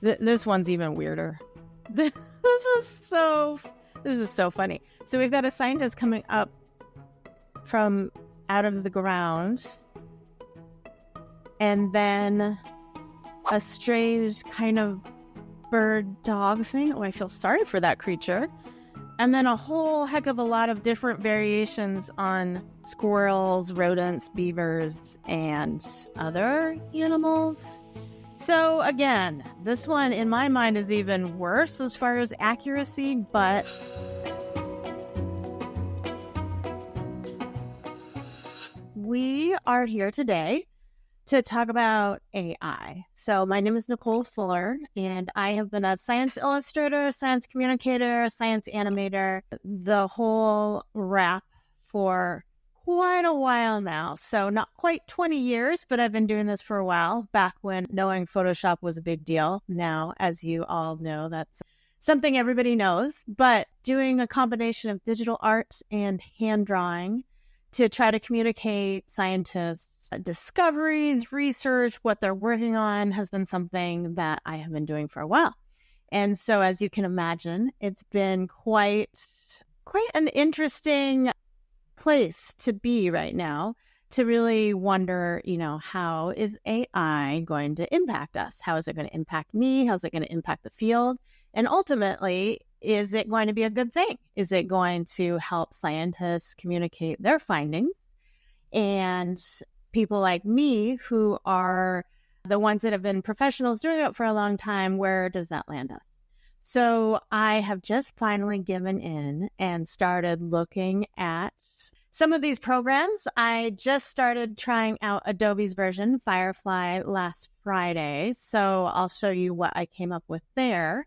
This one's even weirder. This is so funny. So we've got a scientist coming up from out of the ground, and then a strange kind of bird dog thing. Oh, I feel sorry for that creature. And then a whole heck of a lot of different variations on squirrels, rodents, beavers, and other animals. So again, this one in my mind is even worse as far as accuracy, but we are here today to talk about AI. So my name is Nicolle Fuller, and I have been a science illustrator, science communicator, science animator, the whole wrap for quite a while now. So not quite 20 years, but I've been doing this for a while, back when knowing Photoshop was a big deal. Now, as you all know, that's something everybody knows, but doing a combination of digital art and hand drawing to try to communicate scientists' discoveries, research, what they're working on has been something that I have been doing for a while. And so as you can imagine, it's been quite an interesting place to be right now, to really wonder, how is AI going to impact us? How is it going to impact me? How is it going to impact the field? And ultimately, is it going to be a good thing? Is it going to help scientists communicate their findings? And people like me, who are the ones that have been professionals doing it for a long time, where does that land us? So I have just finally given in and started looking at some of these programs. I just started trying out Adobe's version, Firefly, last Friday. So I'll show you what I came up with there.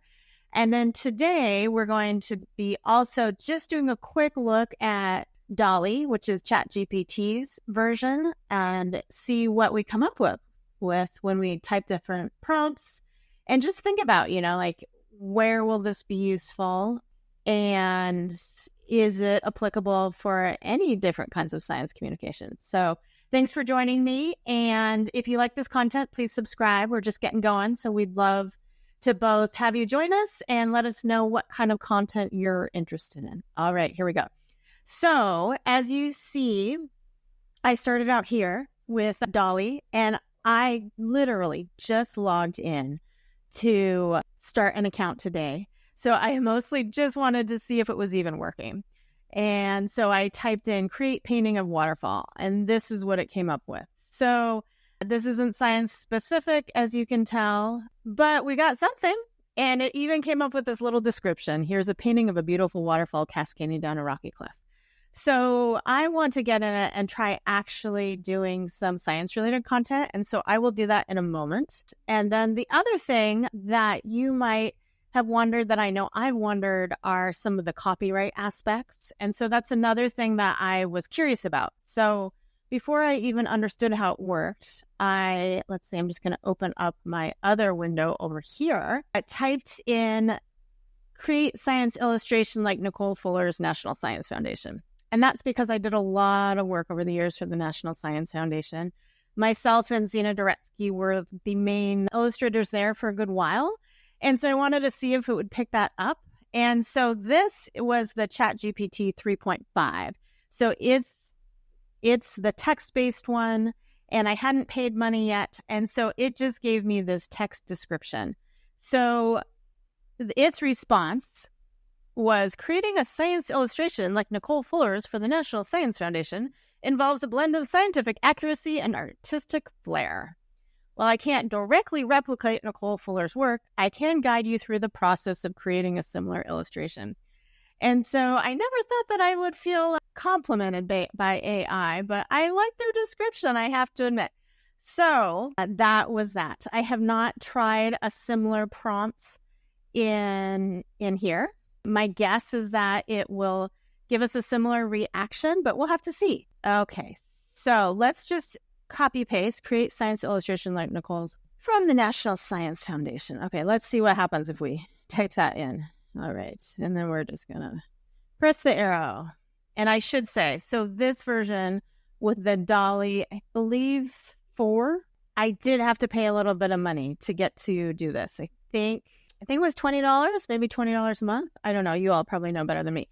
And then today we're going to be also just doing a quick look at DALL-E, which is ChatGPT's version, and see what we come up with when we type different prompts, and just think about, where will this be useful, and is it applicable for any different kinds of science communication? So thanks for joining me. And if you like this content, please subscribe. We're just getting going. So we'd love to both have you join us and let us know what kind of content you're interested in. All right, here we go. So as you see, I started out here with DALL-E, and I literally just logged in to start an account today. So I mostly just wanted to see if it was even working. And so I typed in create painting of waterfall, and this is what it came up with. So this isn't science specific, as you can tell, but we got something. And it even came up with this little description. Here's a painting of a beautiful waterfall cascading down a rocky cliff. So I want to get in it and try actually doing some science-related content. And so I will do that in a moment. And then the other thing that you might have wondered, that I know I've wondered, are some of the copyright aspects. And so that's another thing that I was curious about. So before I even understood how it worked, I'm just going to open up my other window over here. I typed in create science illustration like Nicolle Fuller's National Science Foundation. And that's because I did a lot of work over the years for the National Science Foundation. Myself and Zina Duretsky were the main illustrators there for a good while. And so I wanted to see if it would pick that up. And so this was the ChatGPT 3.5. So it's the text-based one, and I hadn't paid money yet. And so it just gave me this text description. So its response was, creating a science illustration like Nicolle Fuller's for the National Science Foundation involves a blend of scientific accuracy and artistic flair. While I can't directly replicate Nicolle Fuller's work, I can guide you through the process of creating a similar illustration. And so I never thought that I would feel complimented by AI, but I like their description, I have to admit. So that was that. I have not tried a similar prompt in here. My guess is that it will give us a similar reaction, but we'll have to see. Okay, so let's just copy paste, create science illustration like Nicolle's from the National Science Foundation. Okay, let's see what happens if we type that in. All right, and then we're just gonna press the arrow. And I should say, so this version with the DALL-E, I believe 4, I did have to pay a little bit of money to get to do this. think it was $20, maybe $20 a month. I don't know. You all probably know better than me.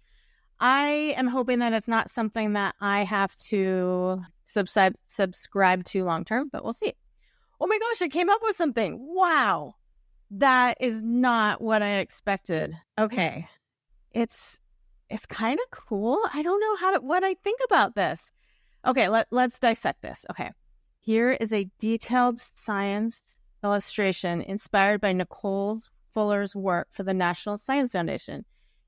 I am hoping that it's not something that I have to subscribe to long term, but we'll see. Oh my gosh, I came up with something. Wow. That is not what I expected. Okay. It's kind of cool. I don't know what I think about this. Okay, let's dissect this. Okay. Here is a detailed science illustration inspired by Nicolle Fuller's work for the National Science Foundation.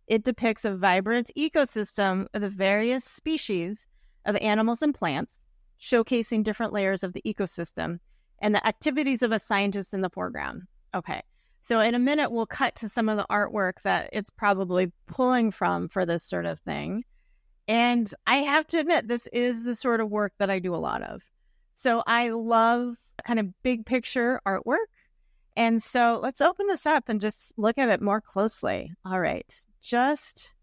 It depicts a vibrant ecosystem of the various species of animals and plants, showcasing different layers of the ecosystem and the activities of a scientist in the foreground. Okay, so in a minute, we'll cut to some of the artwork that it's probably pulling from for this sort of thing. And I have to admit, this is the sort of work that I do a lot of. So I love kind of big picture artwork. And so let's open this up and just look at it more closely. All right, just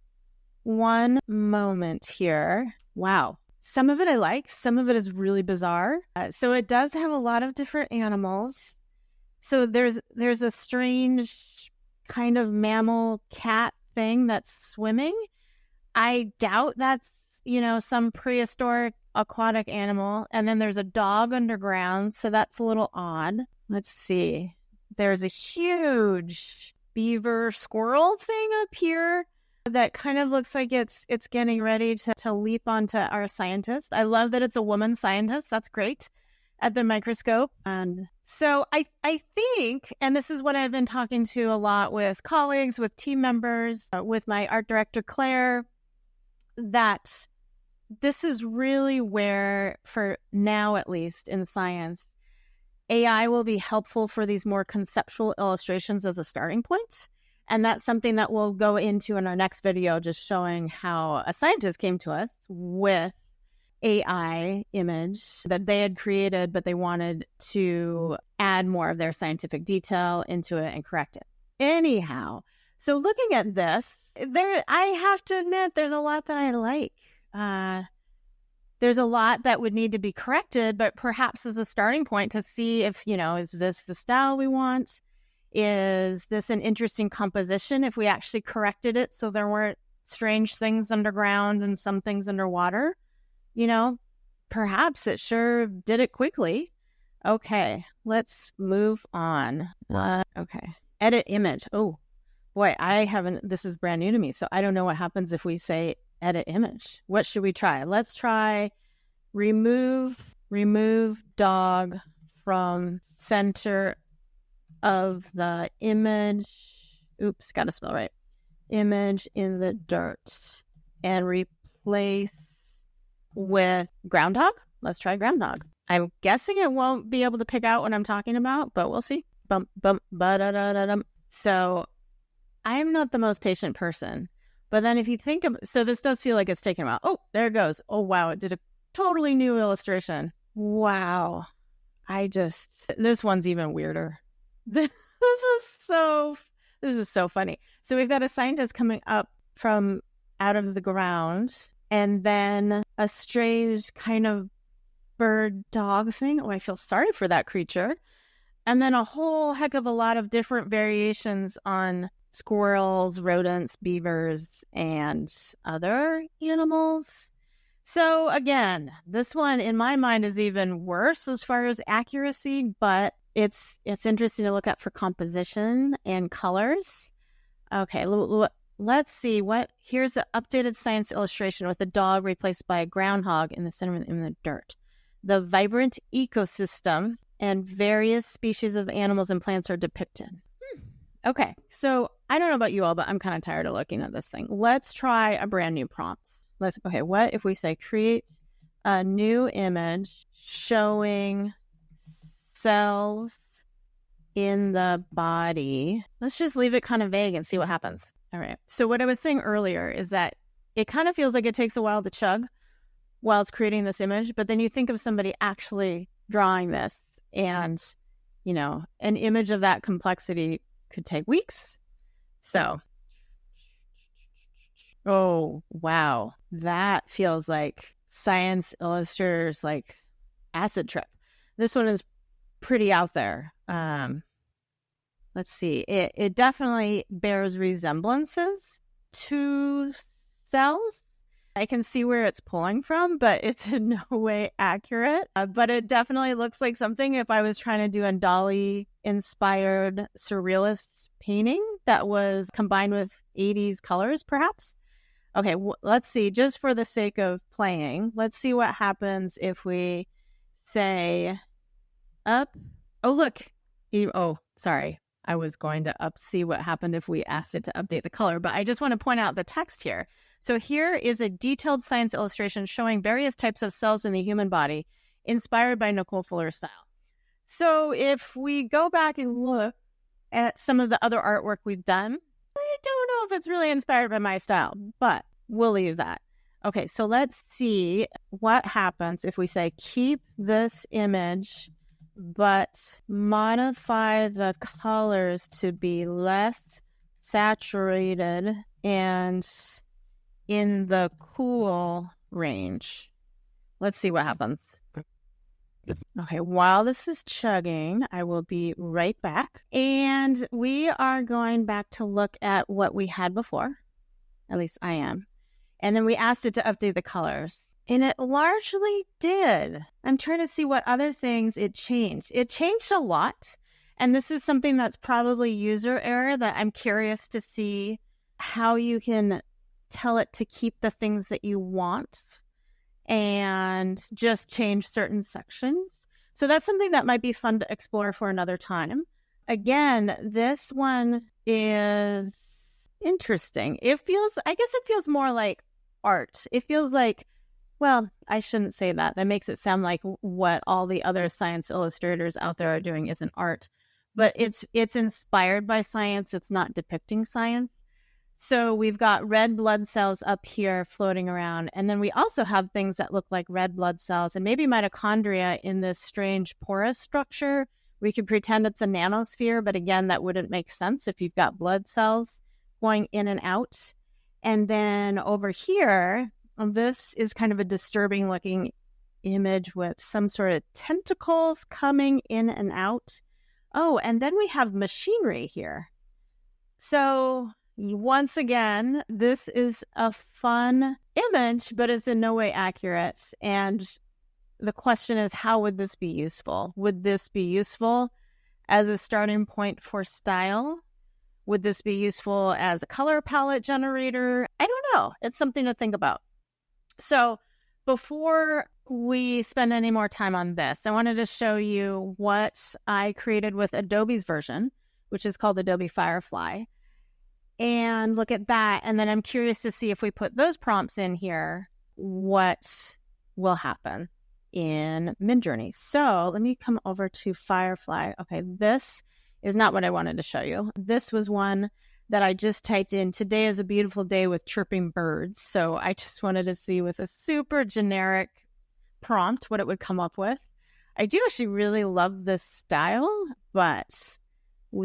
one moment here. Wow. Some of it I like, some of it is really bizarre. So it does have a lot of different animals. So there's a strange kind of mammal cat thing that's swimming. I doubt that's, some prehistoric aquatic animal. And then there's a dog underground. So that's a little odd. Let's see. There's a huge beaver squirrel thing up here that kind of looks like it's getting ready to leap onto our scientist. I love that it's a woman scientist. That's great at the microscope. And so I think, and this is what I've been talking to a lot with colleagues, with team members, with my art director, Claire, that this is really where, for now at least in science, AI will be helpful for these more conceptual illustrations as a starting point. And that's something that we'll go into in our next video, just showing how a scientist came to us with AI image that they had created, but they wanted to add more of their scientific detail into it and correct it. Anyhow, so looking at this, I have to admit, there's a lot that I like. There's a lot that would need to be corrected, but perhaps as a starting point to see if, is this the style we want? Is this an interesting composition if we actually corrected it so there weren't strange things underground and some things underwater? Perhaps it sure did it quickly. Okay, let's move on. Okay, edit image. Oh, boy, this is brand new to me, so I don't know what happens if we say edit image. What should we try? Let's try remove dog from center of the image. Oops, gotta spell right. Image in the dirt and replace with groundhog. Let's try groundhog. I'm guessing it won't be able to pick out what I'm talking about, but we'll see. Bump, bump, ba-da-da-da-dum. So I'm not the most patient person, but then if you think of, so this does feel like it's taken a while. Oh, there it goes. Oh, wow. It did a totally new illustration. Wow. This one's even weirder. This is so funny. So we've got a scientist coming up from out of the ground, and then a strange kind of bird dog thing. Oh, I feel sorry for that creature. And then a whole heck of a lot of different variations on squirrels, rodents, beavers, and other animals. So again, this one in my mind is even worse as far as accuracy, but it's interesting to look at for composition and colors. Okay, let's see here's the updated science illustration with a dog replaced by a groundhog in the center in the dirt. The vibrant ecosystem and various species of animals and plants are depicted. Okay, so I don't know about you all, but I'm kind of tired of looking at this thing. Let's try a brand new prompt. What if we say create a new image showing cells in the body? Let's just leave it kind of vague and see what happens. All right. So what I was saying earlier is that it kind of feels like it takes a while to chug while it's creating this image, but then you think of somebody actually drawing this and, an image of that complexity could take weeks. So, oh, wow. That feels like Science Illustrator's acid trip. This one is pretty out there. let's see, it definitely bears resemblances to cells. I can see where it's pulling from, but it's in no way accurate. But it definitely looks like something if I was trying to do a DALL-E inspired surrealist painting that was combined with 80s colors, perhaps. Okay, let's see, just for the sake of playing, let's see what happens if we say up. Oh, look. Oh, sorry. I was going to see what happened if we asked it to update the color, but I just want to point out the text here. So here is a detailed science illustration showing various types of cells in the human body, inspired by Nicolle Fuller style. So if we go back and look at some of the other artwork we've done, I don't know if it's really inspired by my style, but we'll leave that. Okay, so let's see what happens if we say keep this image, but modify the colors to be less saturated and in the cool range. Let's see what happens. Okay, while this is chugging, I will be right back. And we are going back to look at what we had before. At least I am. And then we asked it to update the colors. And it largely did. I'm trying to see what other things it changed. It changed a lot. And this is something that's probably user error that I'm curious to see how you can tell it to keep the things that you want and just change certain sections. So that's something that might be fun to explore for another time. Again, this one is interesting. I guess it feels more like art. It feels like, well, I shouldn't say that. That makes it sound like what all the other science illustrators out there are doing isn't art. But it's inspired by science. It's not depicting science. So we've got red blood cells up here floating around. And then we also have things that look like red blood cells and maybe mitochondria in this strange porous structure. We could pretend it's a nanosphere, but again, that wouldn't make sense if you've got blood cells going in and out. And then over here, this is kind of a disturbing looking image with some sort of tentacles coming in and out. Oh, and then we have machinery here. So once again, this is a fun image, but it's in no way accurate. And the question is, how would this be useful? Would this be useful as a starting point for style? Would this be useful as a color palette generator? I don't know. It's something to think about. So before we spend any more time on this, I wanted to show you what I created with Adobe's version, which is called Adobe Firefly. And look at that. And then I'm curious to see if we put those prompts in here, what will happen in Midjourney. So let me come over to Firefly. Okay, this is not what I wanted to show you. This was one that I just typed in. Today is a beautiful day with chirping birds. So I just wanted to see with a super generic prompt what it would come up with. I do actually really love this style, but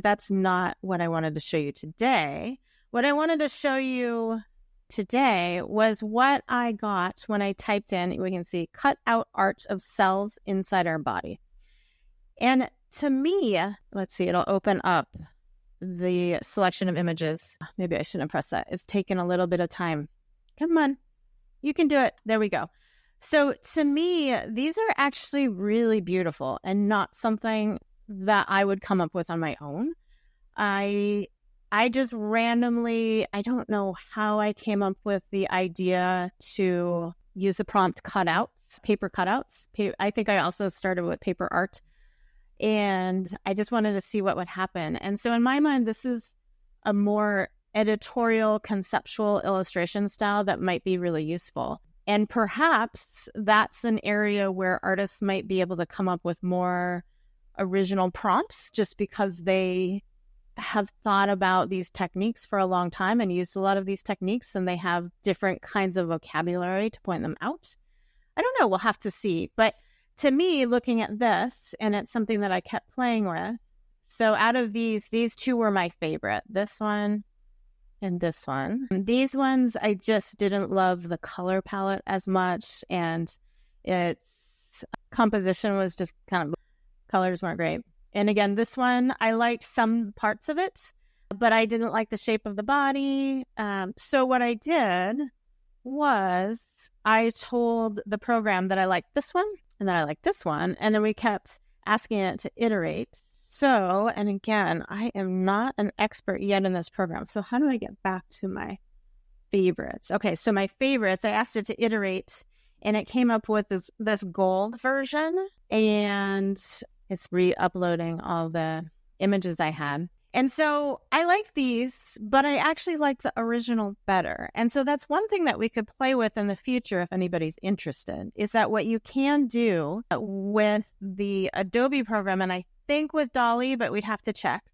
that's not what I wanted to show you today. What I wanted to show you today was what I got when I typed in, we can see, cut out art of cells inside our body. And to me, let's see, it'll open up the selection of images. Maybe I shouldn't press that. It's taken a little bit of time. Come on. You can do it. There we go. So to me, these are actually really beautiful and not something that I would come up with on my own. I just randomly, I don't know how I came up with the idea to use the prompt cutouts, paper cutouts. I think I also started with paper art. And I just wanted to see what would happen. And so in my mind, this is a more editorial, conceptual illustration style that might be really useful. And perhaps that's an area where artists might be able to come up with more original prompts just because they have thought about these techniques for a long time and used a lot of these techniques, and they have different kinds of vocabulary to point them out. I don't know. We'll have to see. But to me, looking at this, and it's something that I kept playing with. So out of these two were my favorite. This one and this one. These ones, I just didn't love the color palette as much, and its composition was just kind of, colors weren't great. And again, this one, I liked some parts of it, but I didn't like the shape of the body. So what I did was I told the program that I liked this one and that I liked this one. And then we kept asking it to iterate. So, and again, I am not an expert yet in this program. So how do I get back to my favorites? Okay, so my favorites, I asked it to iterate and it came up with this gold version, and it's re-uploading all the images I had. And so I like these, but I actually like the original better. And so that's one thing that we could play with in the future if anybody's interested, is that what you can do with the Adobe program, and I think with DALL-E, but we'd have to check,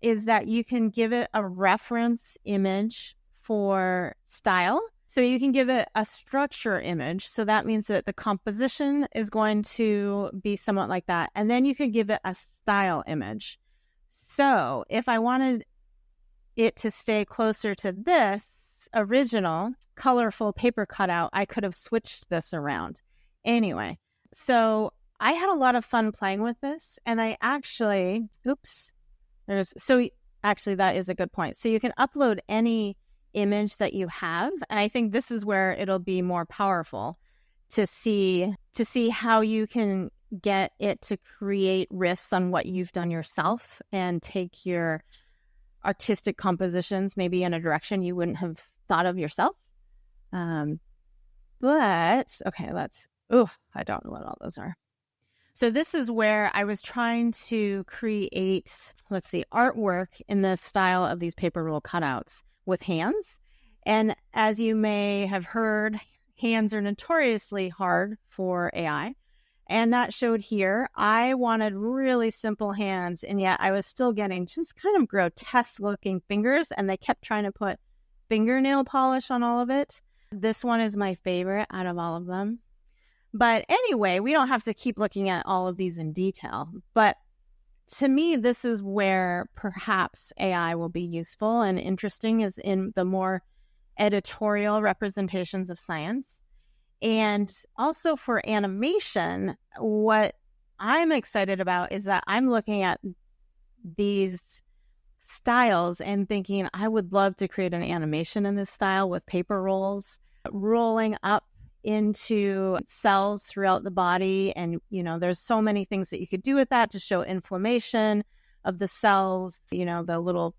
is that you can give it a reference image for style. So you can give it a structure image. So that means that the composition is going to be somewhat like that. And then you can give it a style image. So if I wanted it to stay closer to this original colorful paper cutout, I could have switched this around. Anyway, so I had a lot of fun playing with this, and I actually, actually that is a good point. So you can upload any image that you have, and I think this is where it'll be more powerful to see how you can get it to create riffs on what you've done yourself and take your artistic compositions maybe in a direction you wouldn't have thought of yourself. But okay, I don't know what all those are. So this is where I was trying to create, artwork in the style of these paper roll cutouts with hands. And as you may have heard, hands are notoriously hard for AI. And that showed here. I wanted really simple hands, and yet I was still getting just kind of grotesque looking fingers, and they kept trying to put fingernail polish on all of it. This one is my favorite out of all of them. But anyway, we don't have to keep looking at all of these in detail. But to me, this is where perhaps AI will be useful and interesting, is in the more editorial representations of science. And also for animation, what I'm excited about is that I'm looking at these styles and thinking, I would love to create an animation in this style with paper rolls rolling up into cells throughout the body. And, there's so many things that you could do with that to show inflammation of the cells, the little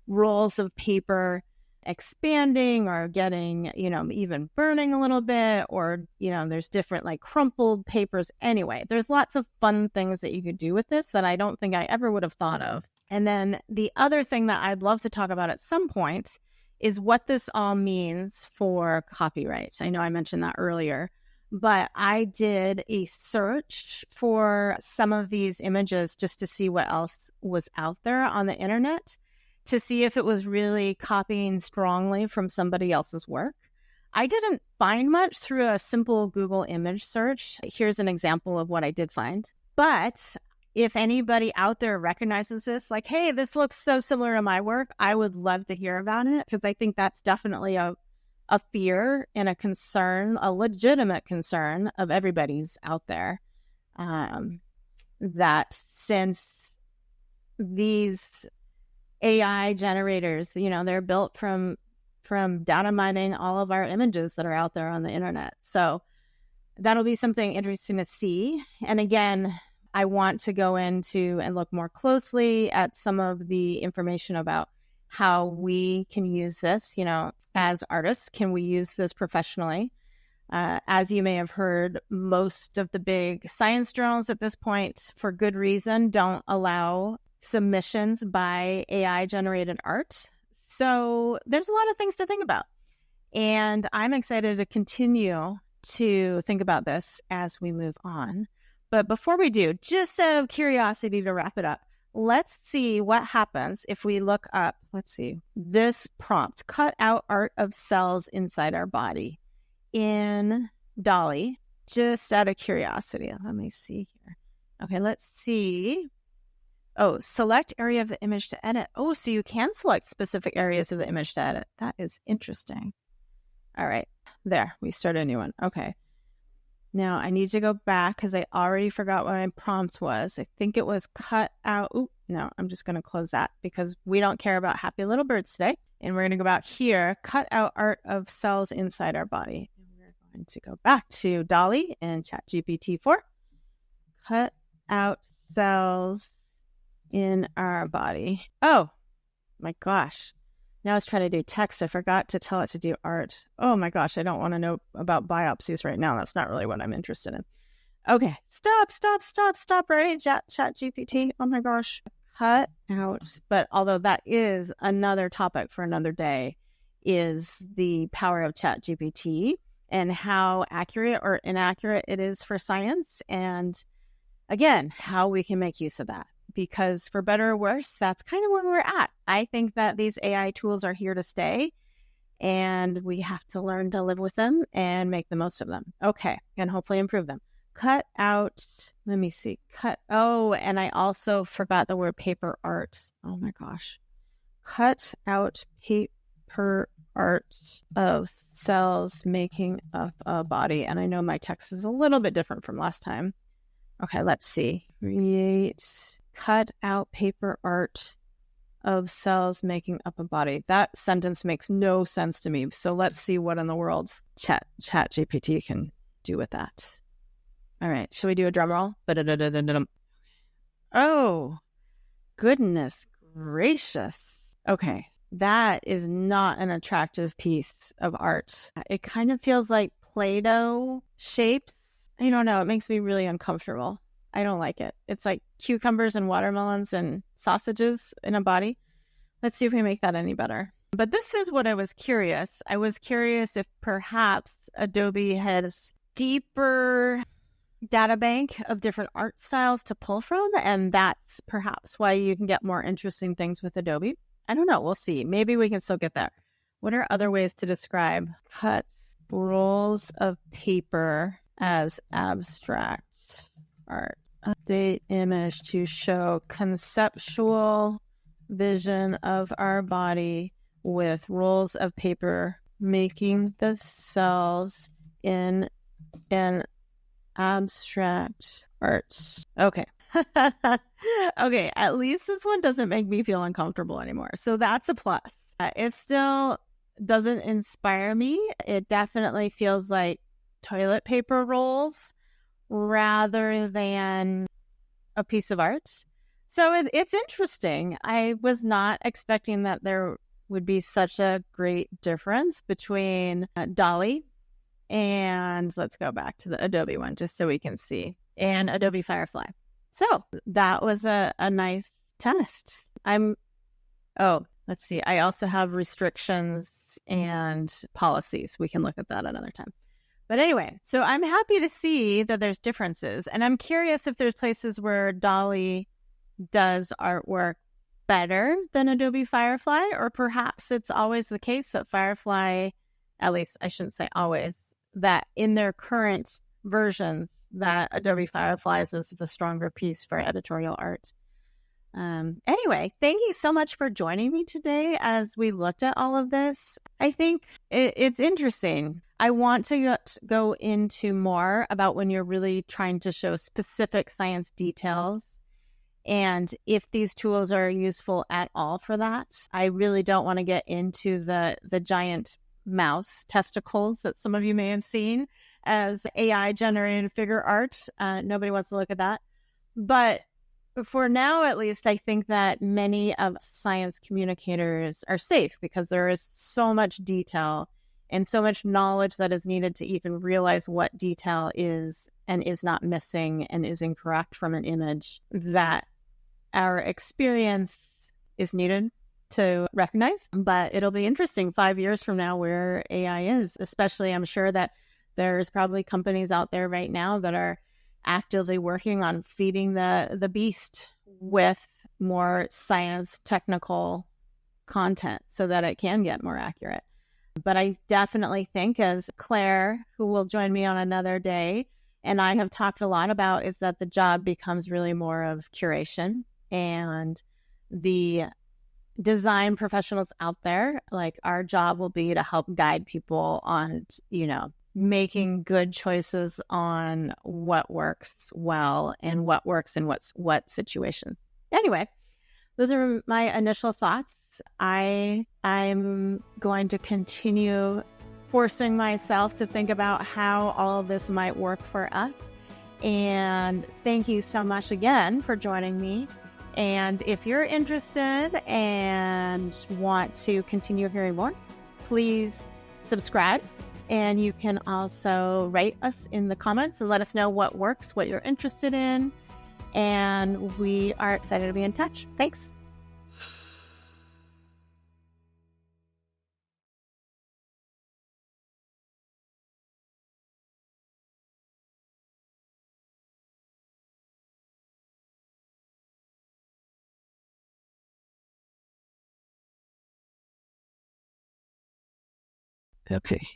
rolls of paper expanding or getting, even burning a little bit, or, there's different like crumpled papers. Anyway, there's lots of fun things that you could do with this that I don't think I ever would have thought of. And then the other thing that I'd love to talk about at some point is what this all means for copyright. I know I mentioned that earlier, but I did a search for some of these images just to see what else was out there on the internet, to see if it was really copying strongly from somebody else's work. I didn't find much through a simple Google image search. Here's an example of what I did find. But if anybody out there recognizes this, like, hey, this looks so similar to my work, I would love to hear about it, because I think that's definitely a fear and a concern, a legitimate concern of everybody's out there, that since these AI generators, they're built from data mining all of our images that are out there on the internet. So that'll be something interesting to see. And again, I want to go into and look more closely at some of the information about how we can use this, as artists. Can we use this professionally? As you may have heard, most of the big science journals at this point, for good reason, don't allow submissions by AI-generated art. So there's a lot of things to think about. And I'm excited to continue to think about this as we move on. But before we do, just out of curiosity to wrap it up, let's see what happens if we look up, this prompt, cut out art of cells inside our body in DALL-E, just out of curiosity. Let me see here. Okay, let's see. Oh, select area of the image to edit. Oh, so you can select specific areas of the image to edit. That is interesting. All right, there, we start a new one. Okay. Now I need to go back because I already forgot what my prompt was. I think it was cut out. Ooh, no, I'm just going to close that because we don't care about happy little birds today. And we're going to go back here, cut out art of cells inside our body. And we're going to go back to DALL-E and ChatGPT 4. Cut out cells in our body. Oh my gosh. Now I was trying to do text. I forgot to tell it to do art. Oh my gosh. I don't want to know about biopsies right now. That's not really what I'm interested in. Okay. Stop. Right? Chat GPT. Oh my gosh. Cut out. But although that is another topic for another day, is the power of Chat GPT and how accurate or inaccurate it is for science. And again, how we can make use of that. Because for better or worse, that's kind of where we're at. I think that these AI tools are here to stay, and we have to learn to live with them and make the most of them. Okay, and hopefully improve them. Cut out, let me see. Oh, and I also forgot the word paper art. Oh my gosh. Cut out paper art of cells making up a body. And I know my text is a little bit different from last time. Okay, let's see. Cut out paper art of cells making up a body. That sentence makes no sense to me. So let's see what in the world ChatGPT can do with that. All right, should we do a drum roll? Oh, goodness gracious. Okay, that is not an attractive piece of art. It kind of feels like Play-Doh shapes. I don't know. It makes me really uncomfortable. I don't like it. It's like cucumbers and watermelons and sausages in a body. Let's see if we make that any better. But this is what I was curious. I was curious if perhaps Adobe has deeper data bank of different art styles to pull from, and that's perhaps why you can get more interesting things with Adobe. I don't know. We'll see. Maybe we can still get there. What are other ways to describe cut rolls of paper as abstract art? Update image to show conceptual vision of our body with rolls of paper making the cells in an abstract art. Okay. Okay, at least this one doesn't make me feel uncomfortable anymore. So that's a plus. It still doesn't inspire me. It definitely feels like toilet paper rolls rather than a piece of art. So it's interesting. I was not expecting that there would be such a great difference between DALL-E and let's go back to the Adobe one just so we can see, and Adobe Firefly. So that was a nice test. Let's see. I also have restrictions and policies. We can look at that another time. But anyway, so I'm happy to see that there's differences. And I'm curious if there's places where DALL-E does artwork better than Adobe Firefly, or perhaps it's always the case that Firefly, at least I shouldn't say always, that in their current versions that Adobe Firefly is the stronger piece for editorial art. Anyway, thank you so much for joining me today as we looked at all of this. I think it's interesting. I want to go into more about when you're really trying to show specific science details and if these tools are useful at all for that. I really don't want to get into the giant mouse testicles that some of you may have seen as AI-generated figure art. Nobody wants to look at that. But for now, at least, I think that many of science communicators are safe because there is so much detail and so much knowledge that is needed to even realize what detail is and is not missing and is incorrect from an image that our experience is needed to recognize. But it'll be interesting 5 years from now where AI is, especially I'm sure that there's probably companies out there right now that are actively working on feeding the beast with more science technical content so that it can get more accurate. But I definitely think, as Claire, who will join me on another day, and I have talked a lot about, is that the job becomes really more of curation, and the design professionals out there, like our job will be to help guide people on, making good choices on what works well and what works in what situations. Anyway, those are my initial thoughts. I'm going to continue forcing myself to think about how all of this might work for us. And thank you so much again for joining me. And if you're interested and want to continue hearing more, please subscribe. And you can also rate us in the comments and let us know what works, what you're interested in. And we are excited to be in touch. Thanks. Okay.